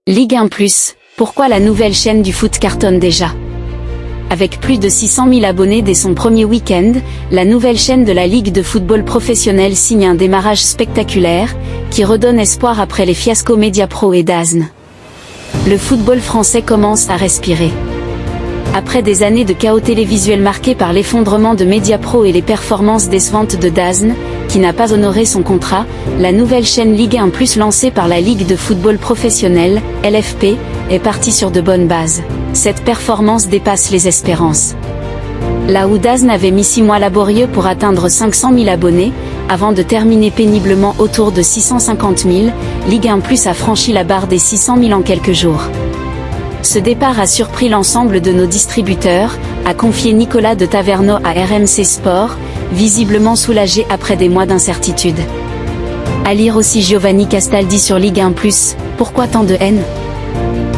Ligue 1+, pourquoi la nouvelle chaîne du foot cartonne déjà? Avec plus de 600 000 abonnés dès son premier week-end, la nouvelle chaîne de la Ligue de football professionnel signe un démarrage spectaculaire, qui redonne espoir après les fiascos Mediapro et DAZN. Le football français commence à respirer. Après des années de chaos télévisuel marquées par l'effondrement de Mediapro et les performances décevantes de DAZN, qui n'a pas honoré son contrat, la nouvelle chaîne Ligue 1+, lancée par la Ligue de football professionnel, LFP, est partie sur de bonnes bases. Cette performance dépasse les espérances. Là où DAZN avait mis 6 mois laborieux pour atteindre 500 000 abonnés, avant de terminer péniblement autour de 650 000, Ligue 1+ a franchi la barre des 600 000 en quelques jours. Ce départ a surpris l'ensemble de nos distributeurs, a confié Nicolas de Taverneau à RMC Sport, visiblement soulagé après des mois d'incertitude. À lire aussi Giovanni Castaldi sur Ligue 1+, pourquoi tant de haine?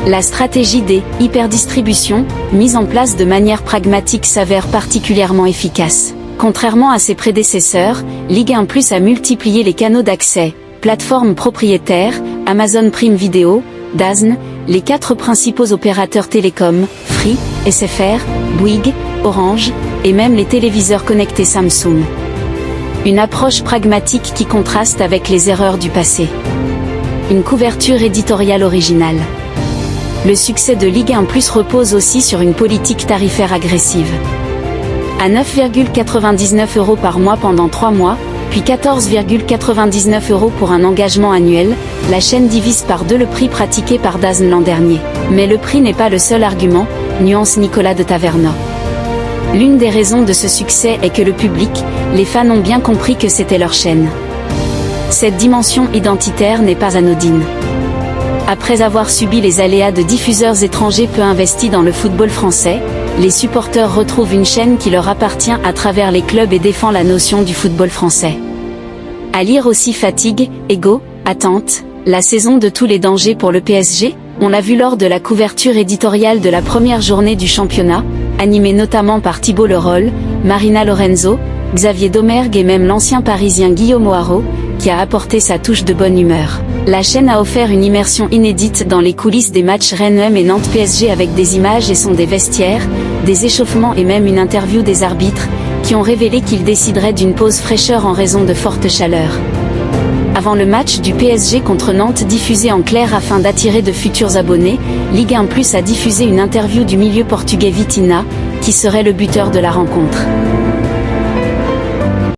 La stratégie des hyperdistributions, mise en place de manière pragmatique, s'avère particulièrement efficace. Contrairement à ses prédécesseurs, Ligue 1+ a multiplié les canaux d'accès, plateformes propriétaires, Amazon Prime Video, DAZN, les 4 principaux opérateurs télécoms, Free, SFR, Bouygues, Orange, et même les téléviseurs connectés Samsung. Une approche pragmatique qui contraste avec les erreurs du passé. Une couverture éditoriale originale. Le succès de Ligue 1+ repose aussi sur une politique tarifaire agressive. À 9,99 € par mois pendant 3 mois, puis 14,99 € pour un engagement annuel, la chaîne divise par 2 le prix pratiqué par DAZN l'an dernier. Mais le prix n'est pas le seul argument, nuance Nicolas de Taverneau. L'une des raisons de ce succès est que le public, les fans ont bien compris que c'était leur chaîne. Cette dimension identitaire n'est pas anodine. Après avoir subi les aléas de diffuseurs étrangers peu investis dans le football français, les supporters retrouvent une chaîne qui leur appartient à travers les clubs et défend la notion du football français. À lire aussi fatigue, ego, attente, la saison de tous les dangers pour le PSG, on l'a vu lors de la couverture éditoriale de la première journée du championnat, animée notamment par Thibaut Leroll, Marina Lorenzo, Xavier Domergue et même l'ancien parisien Guillaume Hoarau, qui a apporté sa touche de bonne humeur. La chaîne a offert une immersion inédite dans les coulisses des matchs Rennes et Nantes PSG avec des images et sons des vestiaires, des échauffements et même une interview des arbitres, qui ont révélé qu'ils décideraient d'une pause fraîcheur en raison de fortes chaleurs. Avant le match du PSG contre Nantes diffusé en clair afin d'attirer de futurs abonnés, Ligue 1+ a diffusé une interview du milieu portugais Vitinha, qui serait le buteur de la rencontre.